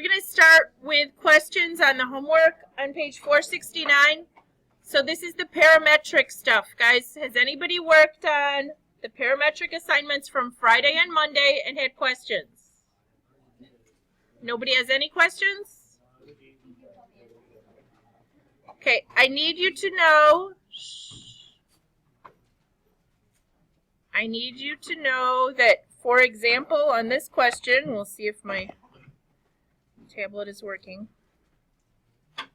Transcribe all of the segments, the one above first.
We're going to start with questions on the homework on page 469. So this is the parametric stuff, guys. Has anybody worked on the parametric assignments from Friday and Monday and had questions? Nobody has any questions? Okay, I need you to know, that, for example, on this question, we'll see if my tablet is working. Okay,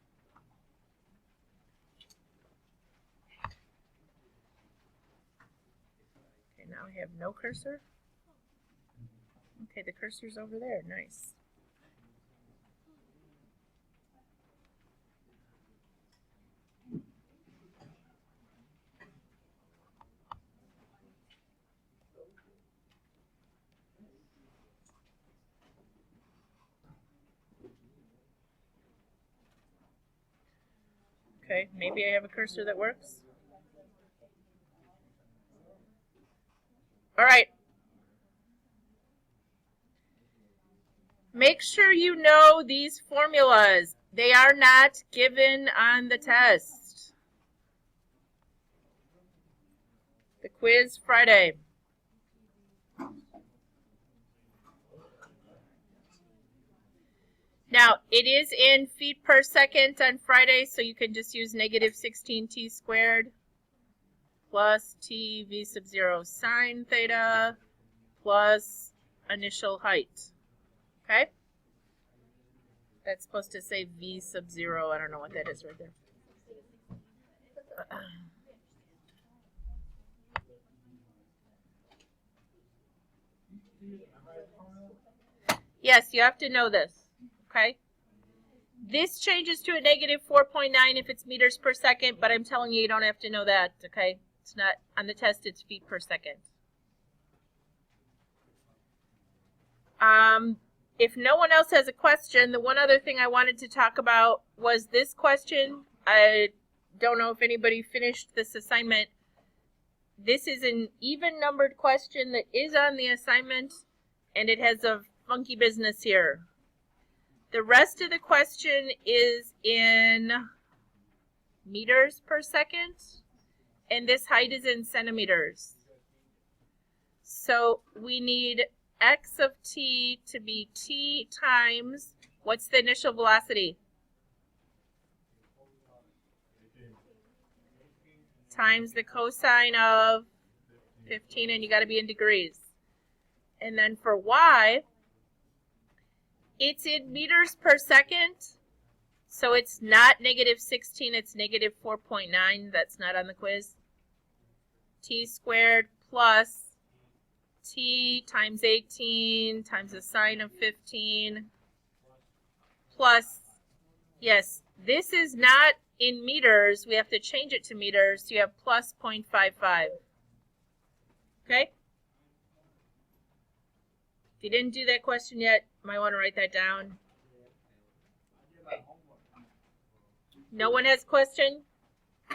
now I have no cursor. Okay, the cursor's over there. Nice. Okay, maybe I have a cursor that works. All right. Make sure you know these formulas. They are not given on the test. The quiz Friday. Now, it is in feet per second on Friday, so you can just use negative 16t squared plus t v sub 0 sine theta plus initial height. Okay? That's supposed to say v sub 0. I don't know what that is right there. Yes, you have to know this. Okay? This changes to a negative 4.9 if it's meters per second, but I'm telling you, you don't have to know that, okay? It's not, on the test, it's feet per second. If no one else has a question, the one other thing I wanted to talk about was this question. I don't know if anybody finished this assignment. This is an even numbered question that is on the assignment, and it has a funky business here. The rest of the question is in meters per second, and this height is in centimeters. So we need x of t to be t times, what's the initial velocity? Times the cosine of 15, and you got to be in degrees. And then for y, it's in meters per second, so it's not negative 16, it's negative 4.9. That's not on the quiz. T squared plus t times 18 times the sine of 15 plus, yes, this is not in meters. We have to change it to meters, so you have plus 0.55. Okay? If you didn't do that question yet, you might want to write that down. Okay. No one has a question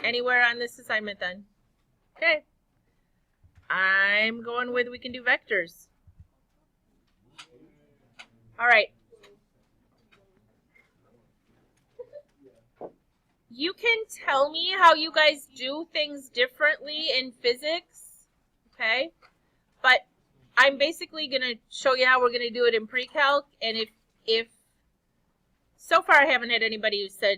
anywhere on this assignment then? Okay. I'm going with we can do vectors. All right. You can tell me how you guys do things differently in physics, okay? But I'm basically going to show you how we're going to do it in Precalc, and if so far I haven't had anybody who said,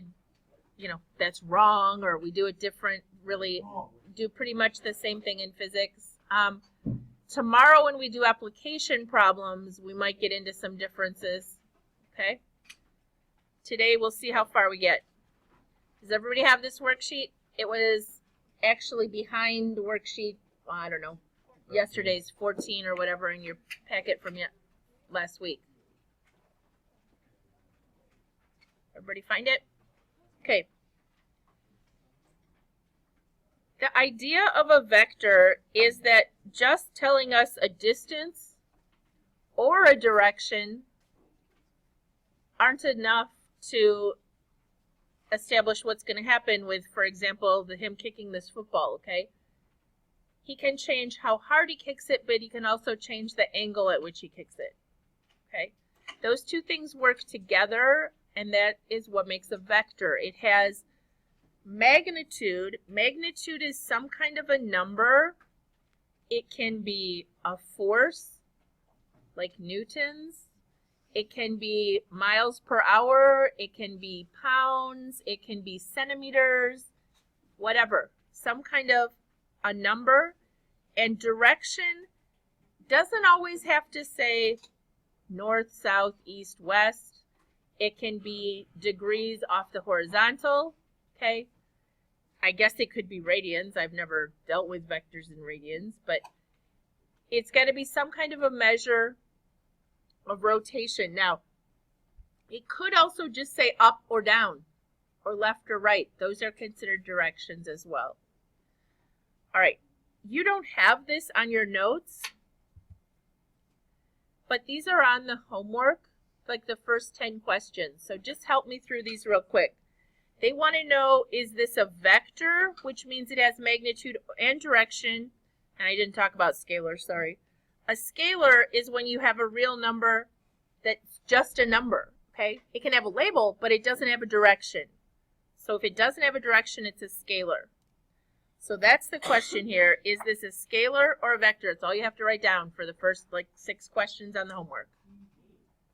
you know, that's wrong or we do it different, really do pretty much the same thing in physics. Tomorrow when we do application problems, we might get into some differences, okay? Today we'll see how far we get. Does everybody have this worksheet? It was actually behind worksheet, I don't know, yesterday's 14 or whatever in your packet from last week. Everybody find it? Okay. The idea of a vector is that just telling us a distance or a direction aren't enough to establish what's going to happen with, for example, him kicking this football, okay? He can change how hard he kicks it, but he can also change the angle at which he kicks it, okay? Those two things work together, and that is what makes a vector. It has magnitude. Magnitude is some kind of a number. It can be a force, like newtons. It can be miles per hour. It can be pounds. It can be centimeters, whatever. Some kind of a number. And direction doesn't always have to say north, south, east, west. It can be degrees off the horizontal, okay? I guess it could be radians. I've never dealt with vectors in radians, but it's got to be some kind of a measure of rotation. Now, it could also just say up or down, or left or right. Those are considered directions as well. All right, you don't have this on your notes, but these are on the homework, like the first 10 questions. So just help me through these real quick. They want to know, is this a vector, which means it has magnitude and direction. And I didn't talk about scalar, sorry. A scalar is when you have a real number that's just a number, okay? It can have a label, but it doesn't have a direction. So if it doesn't have a direction, it's a scalar. So that's the question here. Is this a scalar or a vector? It's all you have to write down for the first 6 questions on the homework.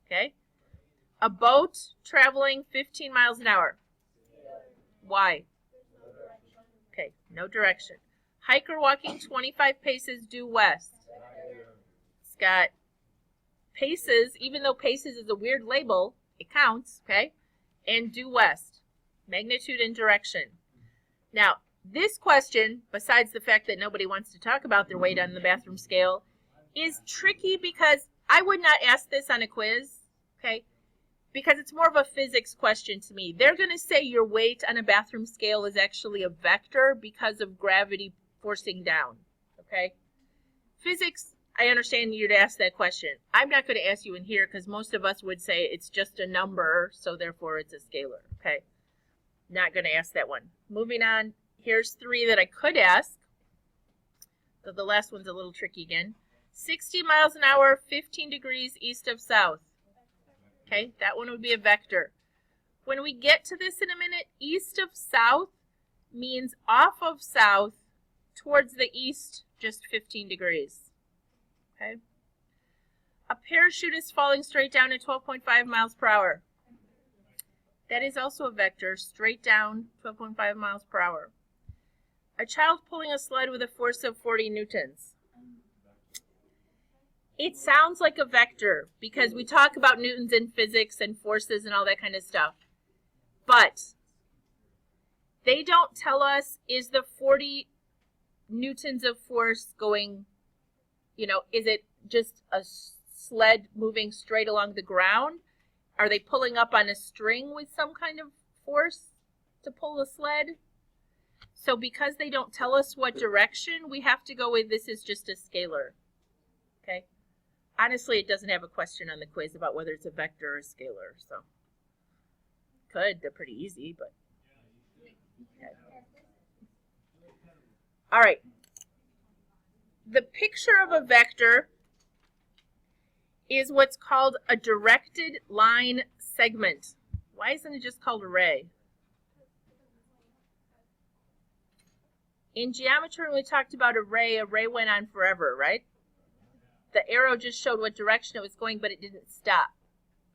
Okay? A boat traveling 15 miles an hour. Why? Okay, no direction. Hiker walking 25 paces due west. It's got paces, even though paces is a weird label, it counts, okay? And due west. Magnitude and direction. Now, this question, besides the fact that nobody wants to talk about their weight on the bathroom scale, is tricky because I would not ask this on a quiz, okay? Because it's more of a physics question to me. They're going to say your weight on a bathroom scale is actually a vector because of gravity forcing down, okay? Physics, I understand you'd ask that question. I'm not going to ask you in here because most of us would say it's just a number, so therefore it's a scalar, okay? Not going to ask that one. Moving on, here's 3 that I could ask. So the last one's a little tricky again. 60 miles an hour, 15 degrees east of south. Okay, that one would be a vector. When we get to this in a minute, east of south means off of south towards the east, just 15 degrees. Okay. A parachute is falling straight down at 12.5 miles per hour. That is also a vector, straight down, 12.5 miles per hour. A child pulling a sled with a force of 40 newtons. It sounds like a vector because we talk about newtons in physics and forces and all that kind of stuff. But they don't tell us, is the 40 newtons of force going, is it just a sled moving straight along the ground? Are they pulling up on a string with some kind of force to pull the sled? So because they don't tell us what direction, we have to go with this is just a scalar. Okay? Honestly, it doesn't have a question on the quiz about whether it's a vector or a scalar, so they're pretty easy, but okay. All right. The picture of a vector is what's called a directed line segment. Why isn't it just called a ray? In geometry, when we talked about a ray went on forever, right? The arrow just showed what direction it was going, but it didn't stop,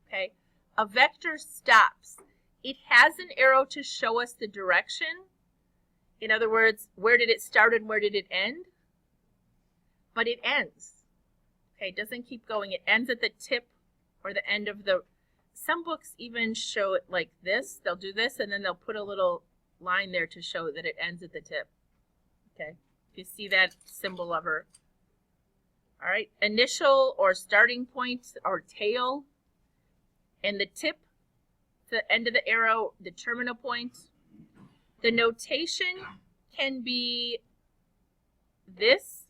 okay? A vector stops. It has an arrow to show us the direction. In other words, where did it start and where did it end? But it ends, okay? It doesn't keep going. It ends at the tip or the end of the, some books even show it like this. They'll do this, and then they'll put a little line there to show that it ends at the tip, okay? You see that symbol of her. All right, initial or starting point or tail, and the tip, the end of the arrow, the terminal point. The notation can be this.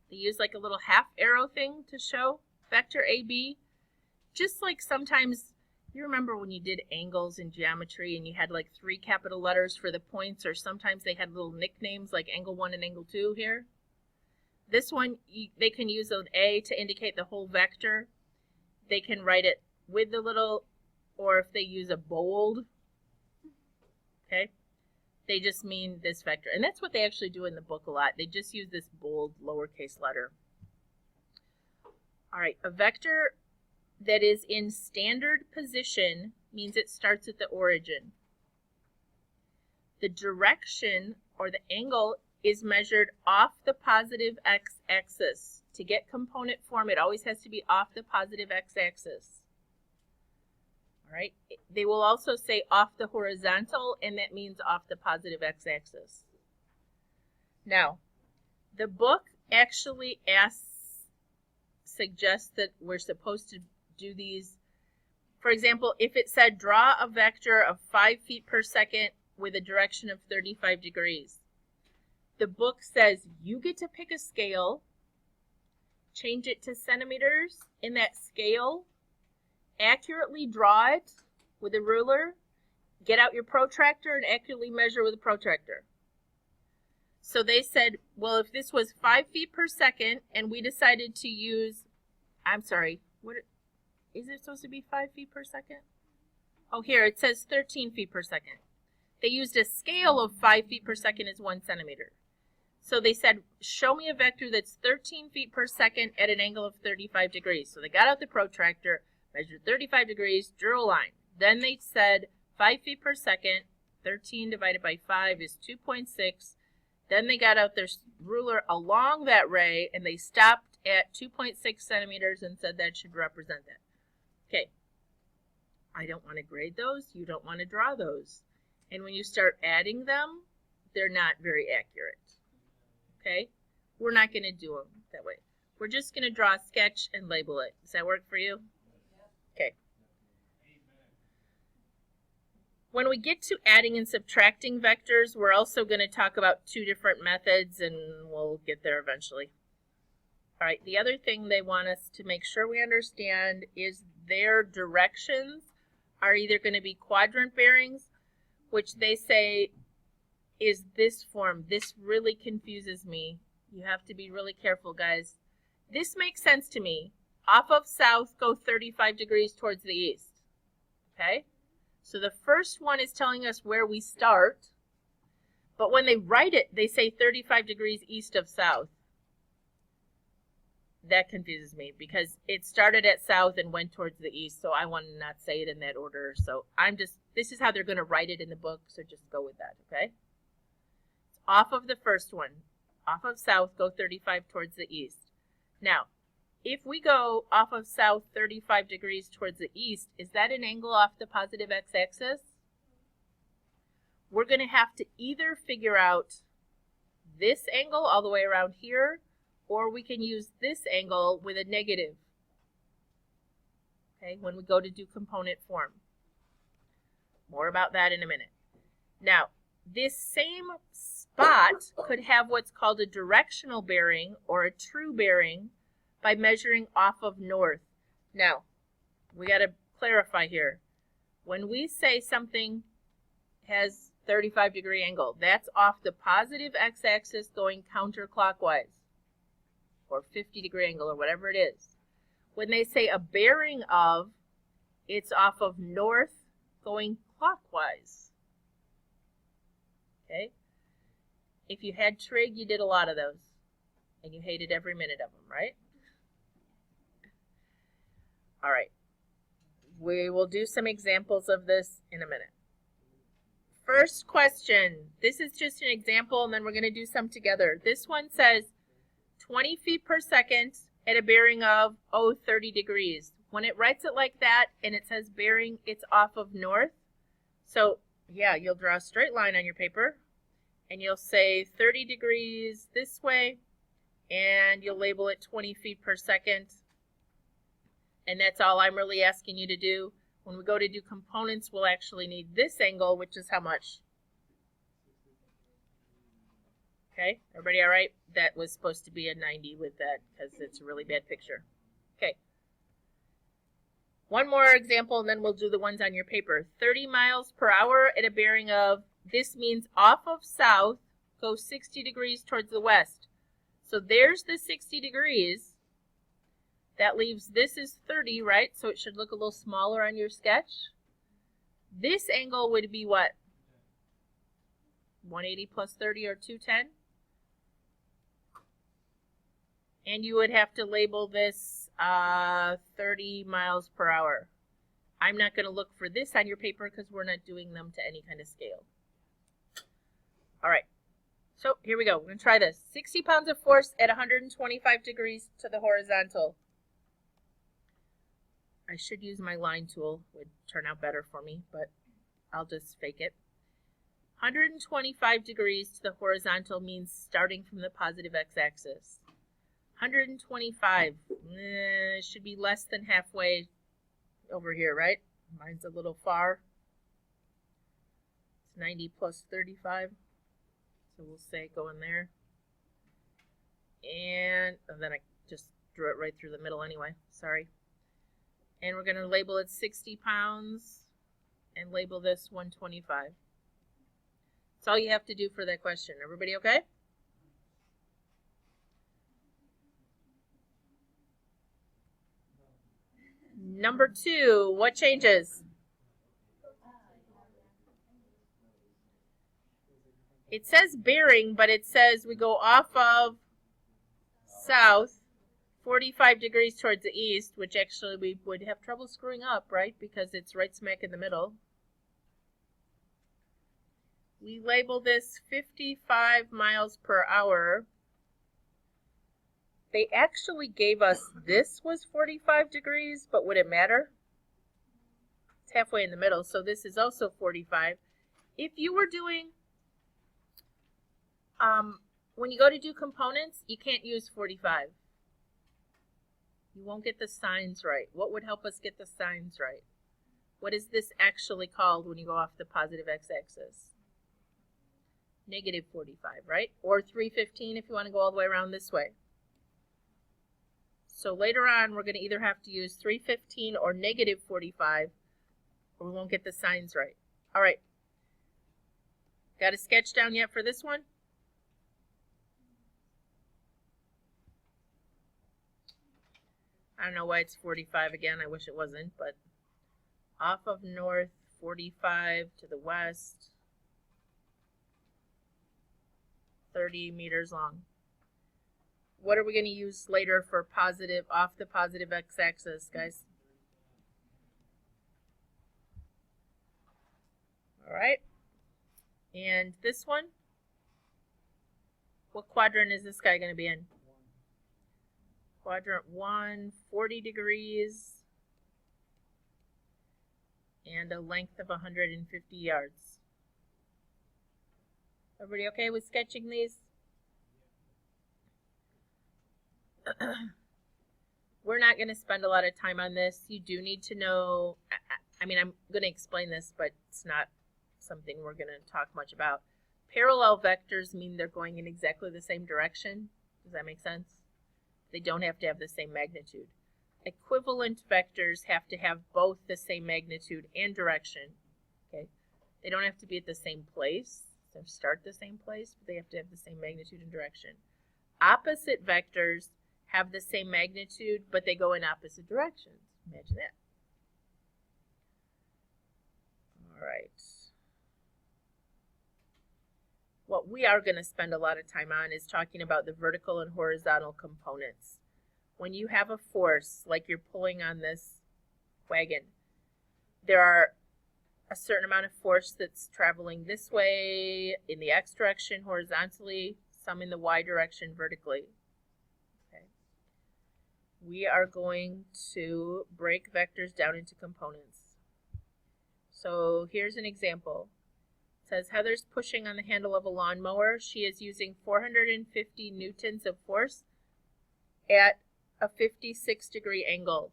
They use like a little half arrow thing to show vector AB. Just like sometimes, you remember when you did angles in geometry and you had like 3 capital letters for the points, or sometimes they had little nicknames like angle 1 and angle 2 here. This one, they can use an A to indicate the whole vector. they can write it with the little, or if they use a bold, okay, they just mean this vector. And that's what they actually do in the book a lot. They just use this bold lowercase letter. All right, a vector that is in standard position means it starts at the origin. The direction or the angle is measured off the positive x-axis. To get component form, it always has to be off the positive x-axis. All right, they will also say off the horizontal, and that means off the positive x-axis. Now, the book actually suggests that we're supposed to do these. For example, if it said draw a vector of 5 feet per second with a direction of 35 degrees, the book says you get to pick a scale, change it to centimeters in that scale, accurately draw it with a ruler, get out your protractor and accurately measure with a protractor. So they said, well, if this was 5 feet per second and we decided to use, I'm sorry, what is it supposed to be 5 feet per second? Oh, here it says 13 feet per second. They used a scale of 5 feet per second as 1 centimeter. So they said, show me a vector that's 13 feet per second at an angle of 35 degrees. So they got out the protractor, measured 35 degrees, drew a line. Then they said 5 feet per second, 13 divided by 5 is 2.6. Then they got out their ruler along that ray and they stopped at 2.6 centimeters and said that should represent that. Okay, I don't want to grade those. You don't want to draw those. And when you start adding them, they're not very accurate. Okay, we're not going to do them that way. We're just going to draw a sketch and label it. Does that work for you? Okay. When we get to adding and subtracting vectors, we're also going to talk about 2 different methods, and we'll get there eventually. All right, the other thing they want us to make sure we understand is their directions are either going to be quadrant bearings, which they say is this form. This really confuses me. You have to be really careful, guys. This makes sense to me. Off of south, go 35 degrees towards the east. Okay? So the first one is telling us where we start, but when they write it, they say 35 degrees east of south. That confuses me because it started at south and went towards the east, so I want to not say it in that order. So this is how they're going to write it in the book, so just go with that, okay? Off of the first one, off of south, go 35 towards the east. Now, if we go off of south 35 degrees towards the east, is that an angle off the positive x-axis? We're going to have to either figure out this angle all the way around here, or we can use this angle with a negative, okay, when we go to do component form. More about that in a minute. Now, this same spot could have what's called a directional bearing or a true bearing by measuring off of north. Now, we got to clarify here. When we say something has 35-degree angle, that's off the positive x-axis going counterclockwise, or 50-degree angle, or whatever it is. When they say a bearing of, it's off of north going clockwise. Okay? If you had trig, you did a lot of those, and you hated every minute of them, right? All right. We will do some examples of this in a minute. First question. This is just an example, and then we're going to do some together. This one says 20 feet per second at a bearing of, 30 degrees. When it writes it like that and it says bearing, it's off of north. So, yeah, you'll draw a straight line on your paper and you'll say 30 degrees this way and you'll label it 20 feet per second. And that's all I'm really asking you to do. When we go to do components, we'll actually need this angle, which is how much? Okay, everybody all right? That was supposed to be a 90 with that because it's a really bad picture. Okay. One more example and then we'll do the ones on your paper. 30 miles per hour at a bearing of, this means off of south, go 60 degrees towards the west. So there's the 60 degrees. That leaves, this is 30, right? So it should look a little smaller on your sketch. This angle would be what? 180 plus 30 or 210? And you would have to label this 30 miles per hour. I'm not going to look for this on your paper because we're not doing them to any kind of scale. All right. So here we go. We're going to try this. 60 pounds of force at 125 degrees to the horizontal. I should use my line tool. It would turn out better for me, but I'll just fake it. 125 degrees to the horizontal means starting from the positive x-axis. 125 should be less than halfway over here, right? Mine's a little far. It's 90 plus 35. So we'll say go in there. And then I just drew it right through the middle anyway. Sorry. And we're going to label it 60 pounds and label this 125. That's all you have to do for that question. Everybody okay? Number 2, what changes? It says bearing, but it says we go off of south 45 degrees towards the east, which actually we would have trouble screwing up, right? Because it's right smack in the middle. We label this 55 miles per hour. They actually gave us this was 45 degrees, but would it matter? It's halfway in the middle, so this is also 45. If you were doing, when you go to do components, you can't use 45. You won't get the signs right. What would help us get the signs right? What is this actually called when you go off the positive x-axis? Negative 45, right? Or 315 if you want to go all the way around this way. So later on, we're going to either have to use 315 or negative 45, or we won't get the signs right. All right. Got a sketch down yet for this one? I don't know why it's 45 again. I wish it wasn't, but off of north, 45 to the west, 30 meters long. What are we going to use later for positive, off the positive x-axis, guys? All right. And this one? What quadrant is this guy going to be in? Quadrant 1, 40 degrees, and a length of 150 yards. Everybody okay with sketching these? We're not going to spend a lot of time on this. You do need to know, I mean, I'm going to explain this, but it's not something we're going to talk much about. Parallel vectors mean they're going in exactly the same direction. Does that make sense? They don't have to have the same magnitude. Equivalent vectors have to have both the same magnitude and direction. Okay, they don't have to be at the same place. They start the same place, but they have to have the same magnitude and direction. Opposite vectors have the same magnitude, but they go in opposite directions. Imagine that. All right. What we are going to spend a lot of time on is talking about the vertical and horizontal components. When you have a force, like you're pulling on this wagon, there are a certain amount of force that's traveling this way in the x direction horizontally, some in the y direction vertically. Okay. We are going to break vectors down into components. So here's an example. It says Heather's pushing on the handle of a lawnmower. She is using 450 newtons of force at a 56-degree angle.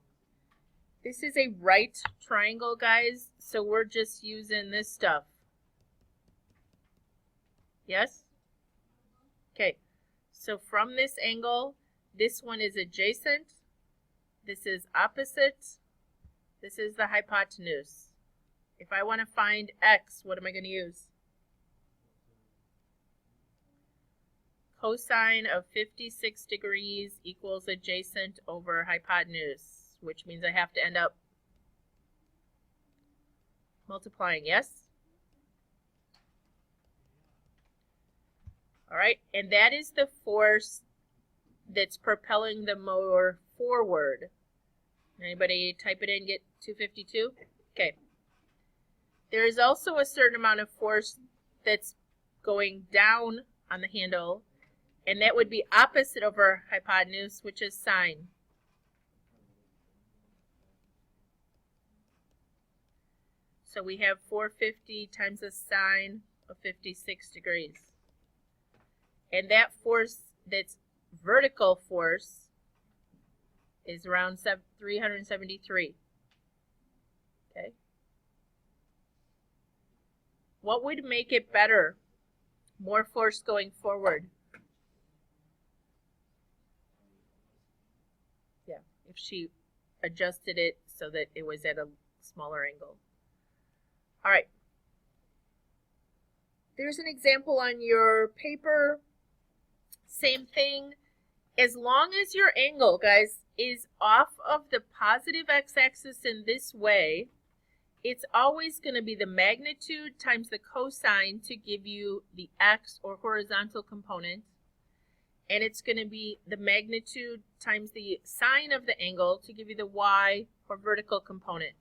This is a right triangle, guys, so we're just using this stuff. Yes? Okay, so from this angle, this one is adjacent, this is opposite, this is the hypotenuse. If I want to find x, what am I going to use? cosine of 56 degrees equals adjacent over hypotenuse, which means I have to end up multiplying, yes? All right, and that is the force that's propelling the motor forward. Anybody type it in, get 252? Okay. There is also a certain amount of force that's going down on the handle, and that would be opposite over hypotenuse, which is sine. So we have 450 times the sine of 56 degrees. And that force that's vertical force is around 373. Okay. What would make it better? More force going forward. Yeah, if she adjusted it so that it was at a smaller angle. All right. There's an example on your paper. Same thing. As long as your angle, guys, is off of the positive x-axis in this way, it's always going to be the magnitude times the cosine to give you the x or horizontal component. And it's going to be the magnitude times the sine of the angle to give you the y or vertical component.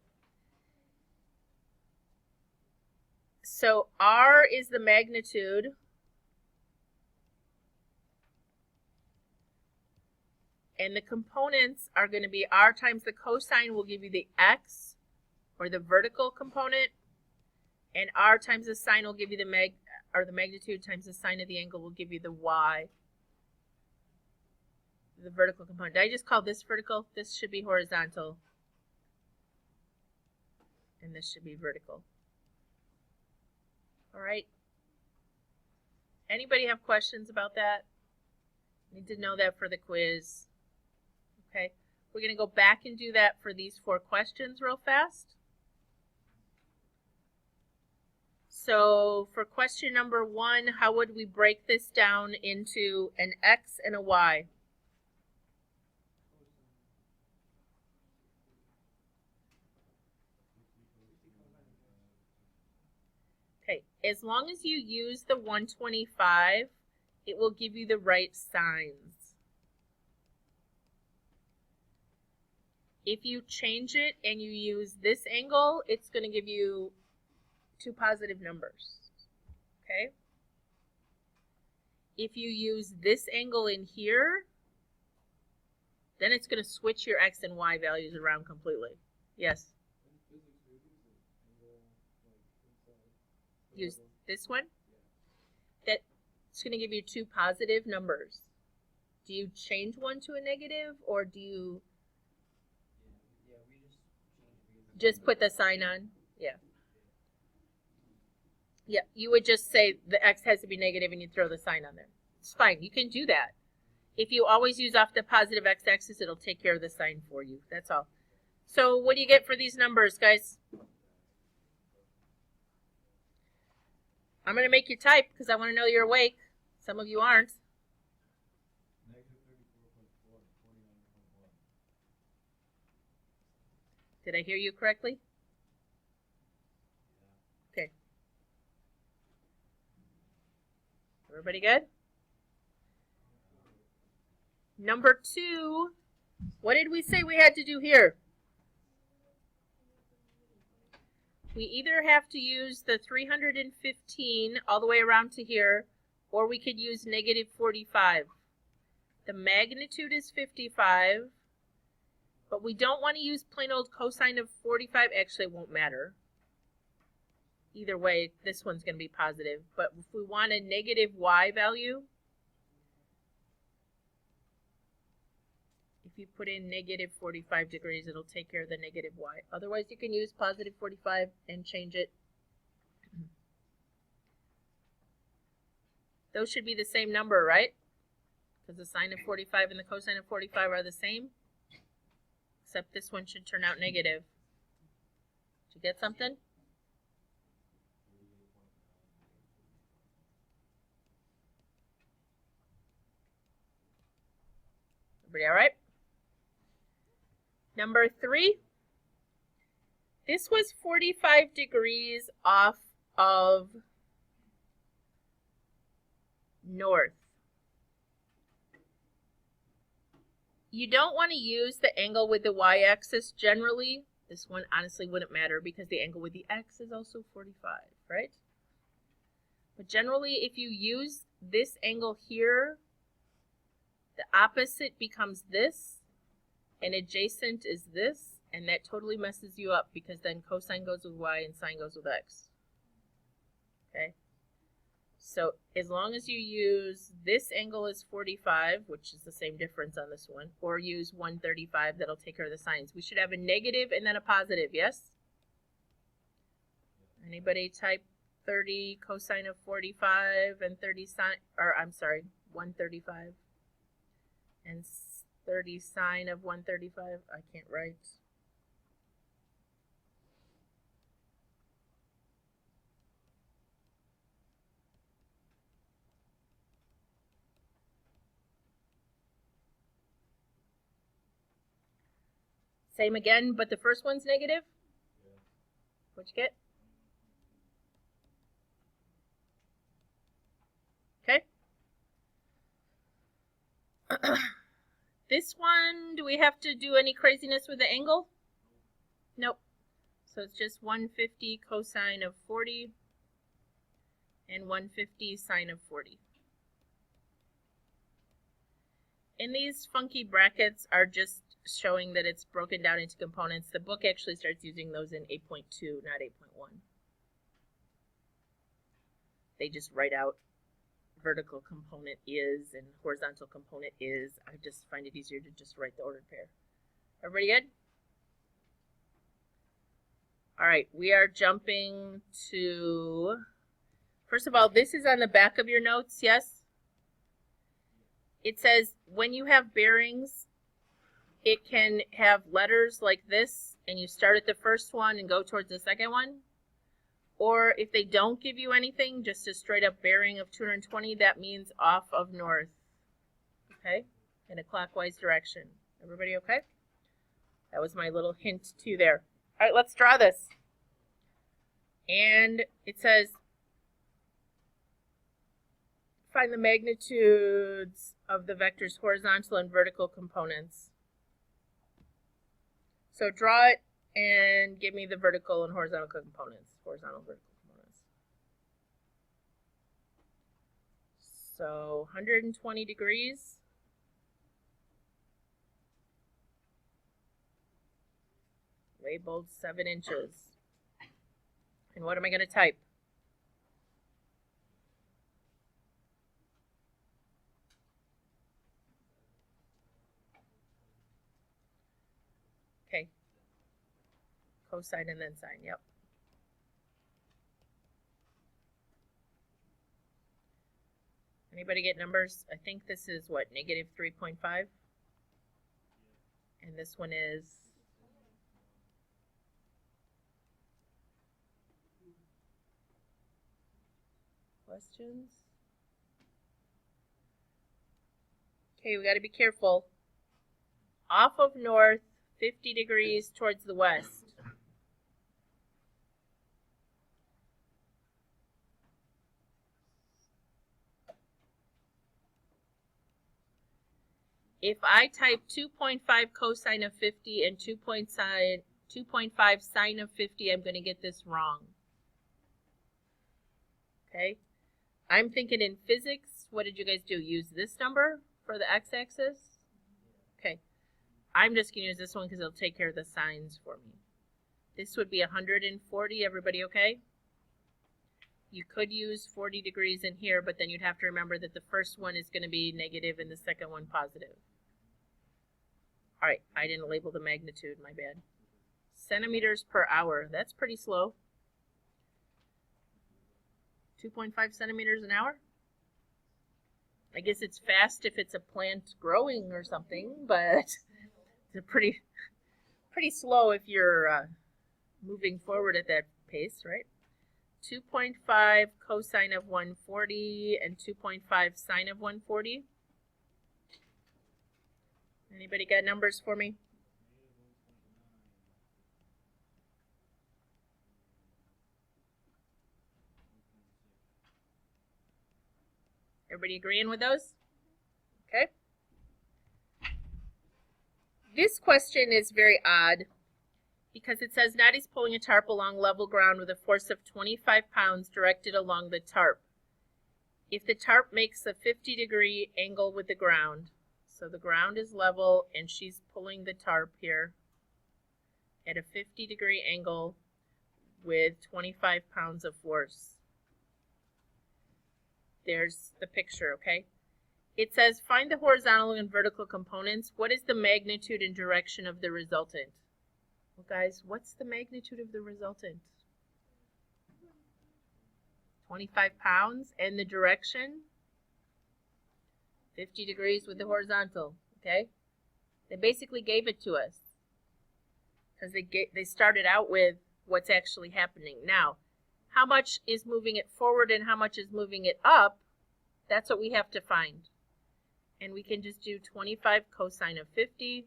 So r is the magnitude. And the components are going to be r times the cosine will give you the x, or the vertical component, and r times the sine will give you the magnitude times the sine of the angle will give you the y, the vertical component. Did I just call this vertical? This should be horizontal, and this should be vertical. All right. Anybody have questions about that? Need to know that for the quiz. Okay, we're going to go back and do that for these 4 questions real fast. So for question number 1, how would we break this down into an x and a y? Okay, as long as you use the 125, it will give you the right signs. If you change it and you use this angle, it's going to give you 2 positive numbers. Okay? If you use this angle in here, then it's going to switch your x and y values around completely. Yes? Use this one? That's going to give you 2 positive numbers. Do you change one to a negative, or do you just put the sign on? Yeah. Yeah, you would just say the x has to be negative and you throw the sign on there. It's fine. You can do that. If you always use off the positive x-axis, it'll take care of the sign for you. That's all. So what do you get for these numbers, guys? I'm going to make you type because I want to know you're awake. Some of you aren't. Did I hear you correctly? Okay. Everybody good? Number 2, what did we say we had to do here? We either have to use the 315 all the way around to here, or we could use negative 45. The magnitude is 55, but we don't want to use plain old cosine of 45. Actually, it won't matter. Either way, this one's going to be positive. But if we want a negative y value, if you put in negative 45 degrees, it'll take care of the negative y. Otherwise, you can use positive 45 and change it. Those should be the same number, right? Because the sine of 45 and the cosine of 45 are the same. Except this one should turn out negative. Did you get something? Everybody all right? Number 3. This was 45 degrees off of north. You don't want to use the angle with the y-axis generally. This one honestly wouldn't matter because the angle with the x is also 45, right? But generally, if you use this angle here, the opposite becomes this, and adjacent is this, and that totally messes you up because then cosine goes with y and sine goes with x. Okay? So as long as you use this angle is 45, which is the same difference on this one, or use 135, that'll take care of the signs. We should have a negative and then a positive, yes? Anybody type 30 cosine of 45 and 30 sine, or I'm sorry, 135 and 30 sine of 135? I can't write. Same again, but the first one's negative? Yeah. What'd you get? Okay. This one, do we have to do any craziness with the angle? Nope. So it's just 150 cosine of 40 and 150 sine of 40. And these funky brackets are just showing that it's broken down into components. The book actually starts using those in 8.2, not 8.1. They just write out vertical component is and horizontal component is. I just find it easier to just write the ordered pair. Everybody good? All right, we are jumping to, first of all, this is on the back of your notes, yes? It says when you have bearings, it can have letters like this, and you start at the first one and go towards the second one. Or if they don't give you anything, just a straight up bearing of 220, that means off of north, okay, in a clockwise direction. Everybody okay? That was my little hint to you there. All right, let's draw this. And it says, find the magnitudes of the vector's horizontal and vertical components. So draw it and give me the vertical and horizontal components. Horizontal and vertical components. So 120 degrees. Labeled 7 inches. And what am I going to type? Okay. Cosine and then sine, yep. Anybody get numbers? I think this is what, negative 3.5? And this one is questions? Okay, we got to be careful. Off of north, 50 degrees towards the west. If I type 2.5 cosine of 50 and 2.5 sine of 50, I'm going to get this wrong. Okay? I'm thinking in physics, what did you guys do? Use this number for the x-axis? Okay. I'm just going to use this one because it'll take care of the signs for me. This would be 140. Everybody okay? You could use 40 degrees in here, but then you'd have to remember that the first one is going to be negative and the second one positive. All right, I didn't label the magnitude, my bad. Centimeters per hour, that's pretty slow. 2.5 centimeters an hour? I guess it's fast if it's a plant growing or something, but it's pretty slow if you're moving forward at that pace, right? 2.5 cosine of 140 and 2.5 sine of 140. Anybody got numbers for me? Everybody agreeing with those? Okay. This question is very odd because it says Natty's pulling a tarp along level ground with a force of 25 pounds directed along the tarp. If the tarp makes a 50-degree angle with the ground, so the ground is level and she's pulling the tarp here at a 50-degree angle with 25 pounds of force. There's the picture, okay? It says find the horizontal and vertical components. What is the magnitude and direction of the resultant? Well, guys, what's the magnitude of the resultant? 25 pounds. And the direction? 50 degrees with the horizontal, okay? They basically gave it to us because they started out with what's actually happening. Now, how much is moving it forward and how much is moving it up? That's what we have to find. And we can just do 25 cosine of 50,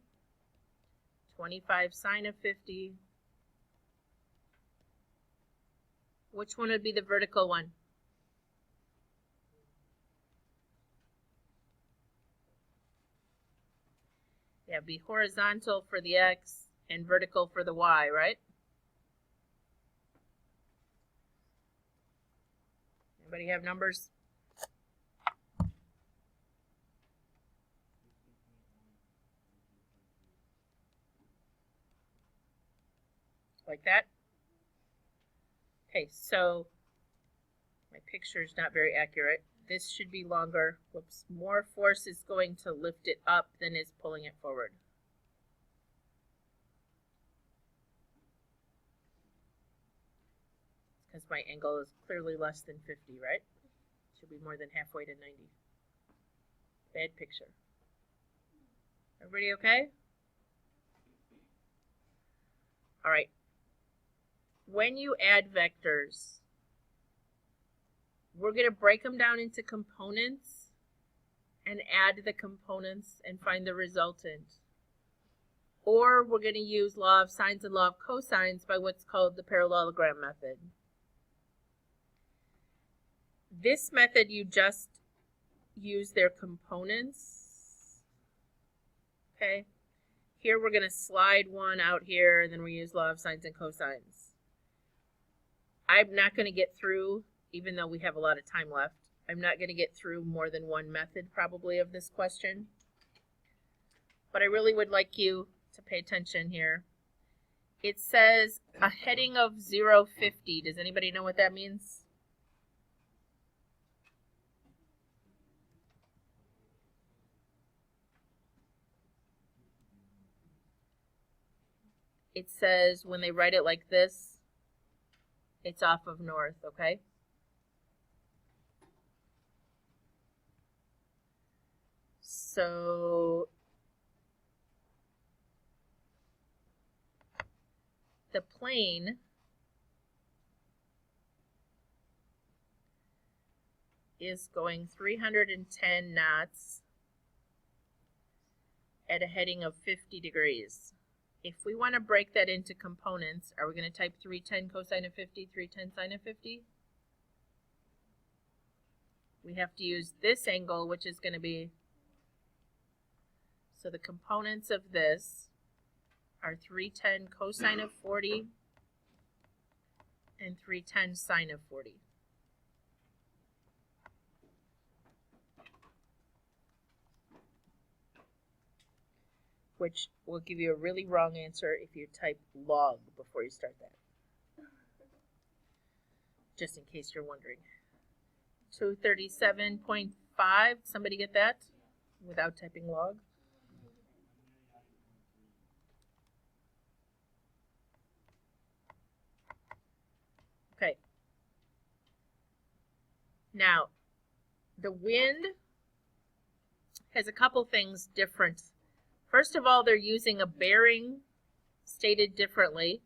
25 sine of 50. Which one would be the vertical one? Yeah, it'd be horizontal for the x and vertical for the y, right? Anybody have numbers? Like that? Okay, so my picture is not very accurate. This should be longer. Whoops. More force is going to lift it up than is pulling it forward. Because my angle is clearly less than 50, right? Should be more than halfway to 90. Bad picture. Everybody okay? All right. When you add vectors, we're going to break them down into components and add the components and find the resultant. Or we're going to use law of sines and law of cosines by what's called the parallelogram method. This method, you just use their components. Okay. Here we're going to slide one out here, and then we use law of sines and cosines. I'm not going to get through, even though we have a lot of time left, I'm not going to get through more than one method probably of this question. But I really would like you to pay attention here. It says a heading of 050. Does anybody know what that means? It says when they write it like this, it's off of north, okay? So the plane is going 310 knots at a heading of 50 degrees. If we want to break that into components, are we going to type 310 cosine of 50, 310 sine of 50? We have to use this angle, which is going to be, so the components of this are 310 cosine of 40 and 310 sine of 40. Which will give you a really wrong answer if you type log before you start that. Just in case you're wondering. 237.5, somebody get that? Without typing log? Okay. Now, the wind has a couple things different. First of all, they're using a bearing stated differently,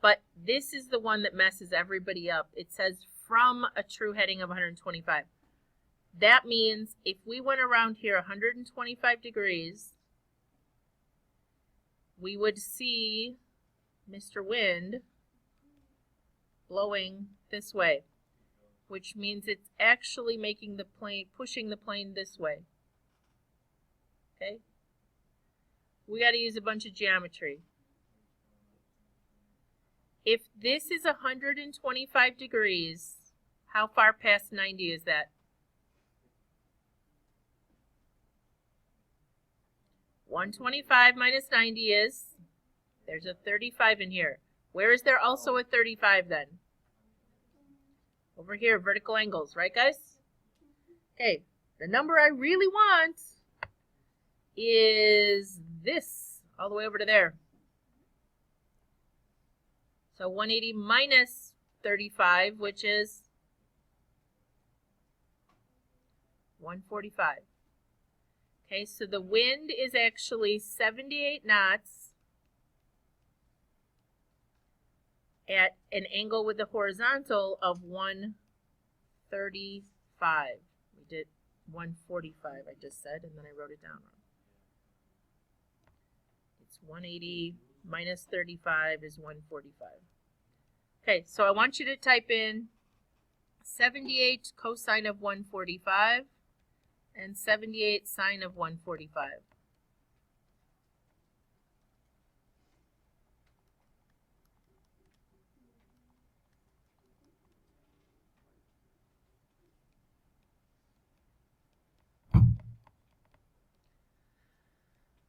but this is the one that messes everybody up. It says from a true heading of 125. That means if we went around here 125 degrees we would see Mr. Wind blowing this way, which means it's actually making the plane, pushing the plane this way. Okay? We got to use a bunch of geometry. If this is 125 degrees, how far past 90 is that? 125 minus 90 is, there's a 35 in here. Where is there also a 35 then? Over here, vertical angles, right guys? Okay, the number I really want is this, all the way over to there. So 180 minus 35, which is 145. Okay, so the wind is actually 78 knots at an angle with the horizontal of 135. We did 145, I just said, and then I wrote it down wrong. It's 180 minus 35 is 145. Okay, so I want you to type in 78 cosine of 145 and 78 sine of 145.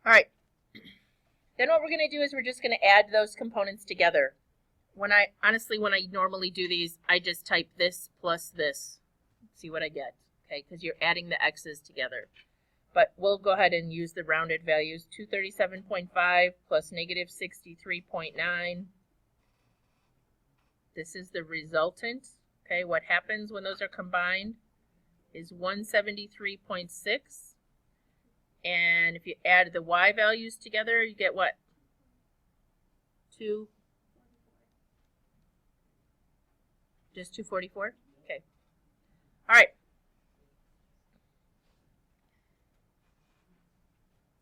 All right, then what we're going to do is we're just going to add those components together. When I normally do these, I just type this plus this, see what I get, okay, because you're adding the x's together. But we'll go ahead and use the rounded values, 237.5 plus negative 63.9. This is the resultant, okay, what happens when those are combined is 173.6. And if you add the y values together, you get what? 2. Just 244? Okay. All right.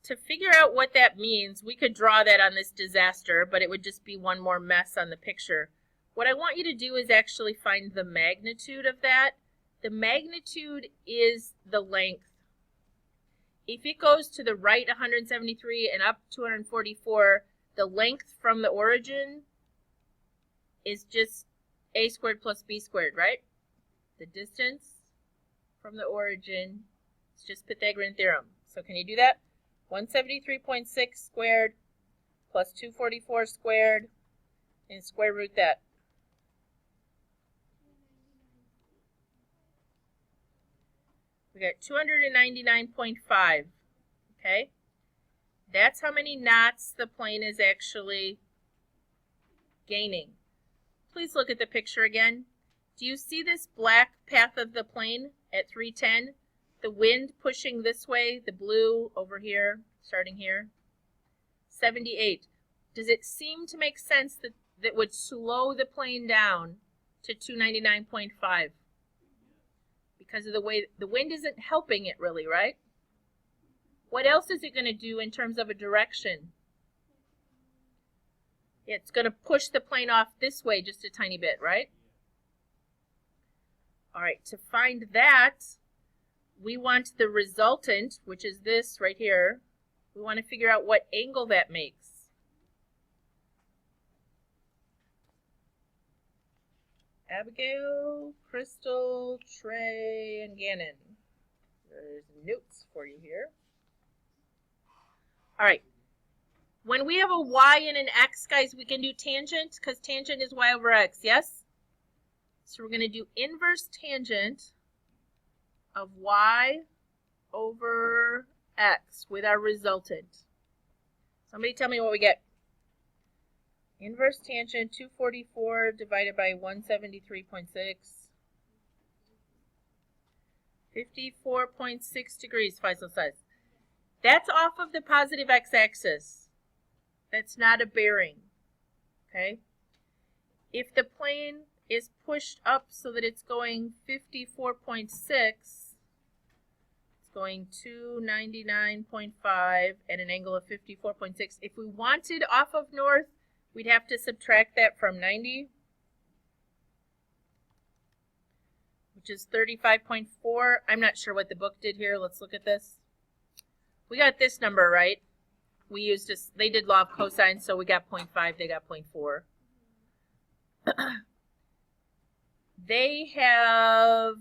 To figure out what that means, we could draw that on this disaster, but it would just be one more mess on the picture. What I want you to do is actually find the magnitude of that. The magnitude is the length. If it goes to the right 173 and up 244, the length from the origin is just a squared plus b squared, right? The distance from the origin is just Pythagorean theorem. So can you do that? 173.6 squared plus 244 squared, and square root that. We got 299.5, okay? That's how many knots the plane is actually gaining. Please look at the picture again. Do you see this black path of the plane at 310? The wind pushing this way, the blue over here, starting here. 78. Does it seem to make sense that that would slow the plane down to 299.5? Because of the way the wind isn't helping it really, right? What else is it going to do in terms of a direction? It's going to push the plane off this way just a tiny bit, right? All right, to find that, we want the resultant, which is this right here. We want to figure out what angle that makes. Abigail, Crystal, Trey, and Gannon. There's notes for you here. All right. When we have a y and an x, guys, we can do tangent because tangent is y over x, yes? So we're going to do inverse tangent of y over x with our resultant. Somebody tell me what we get. Inverse tangent 244 divided by 173.6. 54.6 degrees, Faisal says. That's off of the positive x-axis. That's not a bearing. Okay? If the plane is pushed up so that it's going 54.6, it's going 299.5 at an angle of 54.6. If we wanted off of north, we'd have to subtract that from 90, which is 35.4. I'm not sure what the book did here. Let's look at this. We got this number right. We used this, they did law of cosine, so we got 0.5, they got 0.4. They have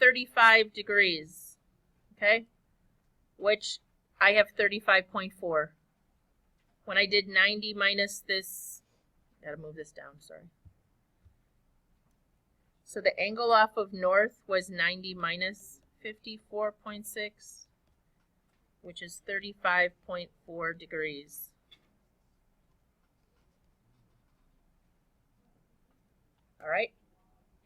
35 degrees, okay, which I have 35.4. When I did 90 minus this, gotta move this down, sorry. So the angle off of north was 90 minus 54.6, which is 35.4 degrees. All right.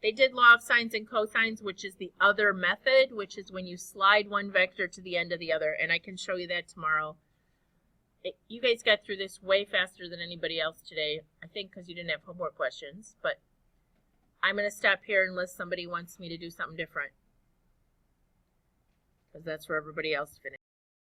They did law of sines and cosines, which is the other method, which is when you slide one vector to the end of the other, and I can show you that tomorrow. You guys got through this way faster than anybody else today, I think because you didn't have homework questions, but I'm going to stop here unless somebody wants me to do something different, because that's where everybody else finished.